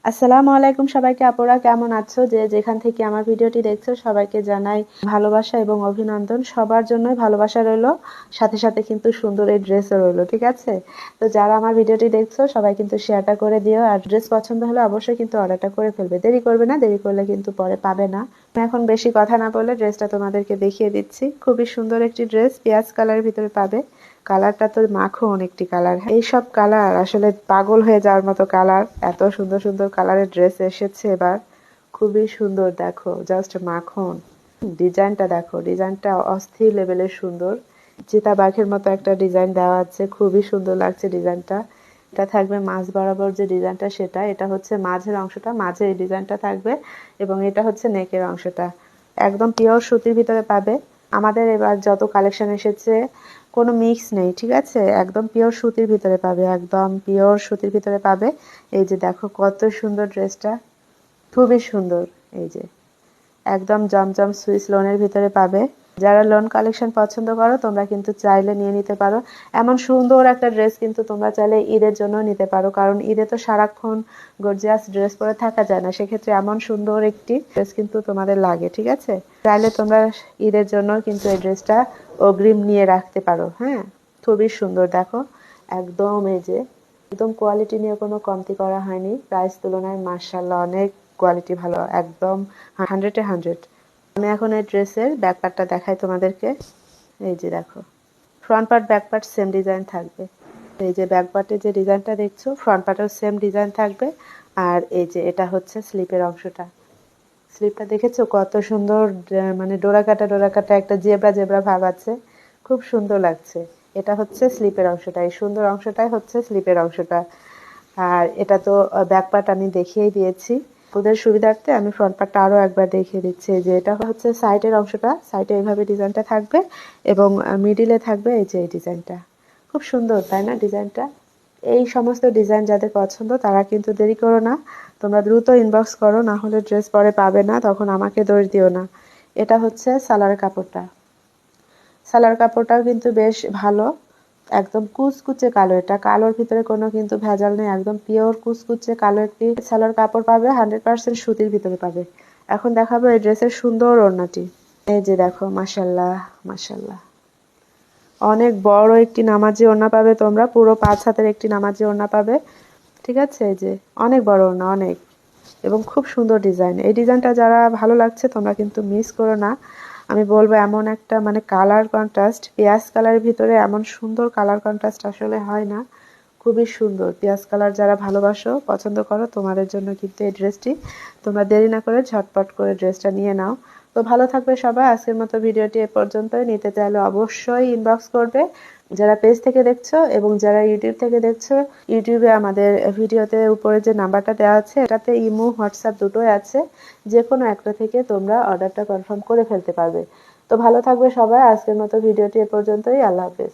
আসসালামু আলাইকুম সবাইকে। আপুরা কেমন আছো? যে যেখান থেকে আমার ভিডিওটি দেখছো সবাইকে জানাই ভালোবাসা এবং অভিনন্দন। সবার জন্যই ভালোবাসা রইলো, সাথে সাথে কিন্তু সুন্দর এই ড্রেসও রইলো, ঠিক আছে? তো যারা আমার ভিডিওটি দেখছো সবাই কিন্তু শেয়ারটা করে দিও, আর ড্রেস পছন্দ হলে অবশ্যই কিন্তু অর্ডারটা করে ফেলবে। দেরি করবে না, দেরি করলে কিন্তু পরে পাবে না। আমি এখন বেশি কথা না বলে ড্রেসটা তোমাদেরকে দেখিয়ে দিচ্ছি। খুবই সুন্দর একটি ড্রেস, পেঁয়াজ কালারের ভিতরে পাবে। কালারটা তো মাখন একটি কালার। এইসব কালার আসলে পাগল হয়ে যাওয়ার মতো কালার। এত সুন্দর সুন্দর কালারের ড্রেস এসেছে এবার, খুবই সুন্দর। দেখো জাস্ট মাখন। ডিজাইনটা দেখো, ডিজাইনটা অস্থির লেভেলের সুন্দর। চিতাবাঘের মতো একটা ডিজাইন দেওয়া আছে, খুবই সুন্দর লাগছে ডিজাইনটা। এটা থাকবে মাঝ বরাবর যে ডিজাইনটা সেটা, এটা হচ্ছে মাঝের অংশটা, মাঝে এই ডিজাইনটা থাকবে, এবং এটা হচ্ছে নেকের অংশটা। একদম পিওর সুতির ভিতরে পাবে। আমাদের এবার যত কালেকশন এসেছে কোনো মিক্স নেই, ঠিক আছে? একদম পিওর সুতির ভিতরে পাবে, একদম পিওর সুতির ভিতরে পাবে। এই যে দেখো কত সুন্দর ড্রেসটা, খুবই সুন্দর। এই যে একদম জমজম সুইস লোনের ভিতরে পাবে। যারা লোন কালেকশন পছন্দ করো তোমরা কিন্তু চাইলে নিয়ে নিতে পারো। এমন সুন্দর একটা ড্রেস কিন্তু তোমরা চাইলে ঈদের জন্য নিতে পারো, কারণ ঈদে তো সারাক্ষণ গর্জিয়াস ড্রেস পরে থাকা যায় না, সেক্ষেত্রে এমন সুন্দর একটি ড্রেস কিন্তু তোমাদের লাগে, ঠিক আছে? চাইলে তোমরা ঈদের জন্য কিন্তু এই ড্রেসটা অগ্রিম নিয়ে রাখতে পারো। হ্যাঁ, খুবই সুন্দর। দেখো একদম এই যে একদম কোয়ালিটি নিয়ে কোনো কমতি করা হয়নি, প্রাইস তুলনায় মাশাআল্লাহ অনেক কোয়ালিটি ভালো, একদম 100-এ 100। আমি এখন এই ড্রেসের ব্যাক পার্টটা দেখাই তোমাদেরকে। এই যে দেখো, front part back part same design থাকবে। এই যে ব্যাক পার্টের যে ডিজাইনটা দেখছো, ফ্রন্ট পার্টেও সেম ডিজাইন থাকবে। আর এই যে এটা হচ্ছে স্লিপের অংশটা। স্লিপটা দেখেছো কত সুন্দর, মানে ডোরা কাটা ডোরা কাটা একটা জেব্রা জেব্রা ভাব আছে, খুব সুন্দর লাগছে। এটা হচ্ছে স্লিপের অংশটা, এই সুন্দর অংশটাই হচ্ছে স্লিপের অংশটা। আর এটা তো ব্যাক পার্ট আমি দেখিয়েই দিয়েছি, ওদের সুবিধার্থে আমি ফ্রন্ট পার্টটা আরো একবার দেখিয়ে দিচ্ছি। যে এটা হচ্ছে সাইডের অংশটা, সাইডে এইভাবে ডিজাইনটা থাকবে, এবং মিডিলে থাকবে এই যে এই ডিজাইনটা। খুব সুন্দর তাই না ডিজাইনটা? এই সমস্ত ডিজাইন যাদের পছন্দ তারা কিন্তু দেরি করো না, তোমরা দ্রুত ইনবক্স করো, না হলে ড্রেস পরে পাবে না, তখন আমাকে দোষ দিও না। এটা হচ্ছে সালোয়ার কাপড়টা। সালোয়ার কাপড়টাও কিন্তু বেশ ভালো, একদম কুচকুচে কালো। এটা কালোর ভিতরে কোনো কিন্তু ভেজাল নেই, একদম পিওর কুচকুচে কালো একটি সালোয়ার কাপড় পাবে, 100% সুতির ভিতরে পাবে। এখন দেখাবো এই ড্রেসের সুন্দর ওড়নাটি। এই যে দেখো, মাশাল্লাহ মাশাল্লাহ, অনেক বড় একটি নামাজি ওড়না পাবে তোমরা, পুরো 5 হাতের একটি নামাজি ওড়না পাবে, ঠিক আছে? এই যে অনেক বড় ওড়না, অনেক, এবং খুব সুন্দর ডিজাইন। এই ডিজাইনটা যারা ভালো লাগছে তোমরা কিন্তু মিস করো না। আমি বলবো এমন একটা মানে কালার কন্ট্রাস্ট, পেঁয়াজ কালারের ভিতরে এমন সুন্দর কালার কন্ট্রাস্ট আসলে হয় না, খুবই সুন্দর। পেঁয়াজ কালার যারা ভালোবাসো, পছন্দ করো, তোমাদের জন্য কিন্তু এই ড্রেসটি। তোমরা দেরি না করে ঝটপট করে ড্রেসটা নিয়ে নাও। তো ভালো থাকবে সবাই। আজকের মতো ভিডিওটি এ পর্যন্তই। নিতে চাইলে অবশ্যই ইনবক্স করবে। যারা পেজ থেকে দেখছো এবং যারা ইউটিউব থেকে দেখছো, ইউটিউবে আমাদের ভিডিওতে উপরে যে নাম্বারটা দেওয়া আছে এটাতে ইমো হোয়াটসঅ্যাপ দুটোই আছে, যে কোনো একটা থেকে তোমরা অর্ডারটা কনফার্ম করে ফেলতে পারবে। তো ভালো থাকবে সবাই। আজকের মতো ভিডিওটি এ পর্যন্তই। আল্লাহ হাফেজ।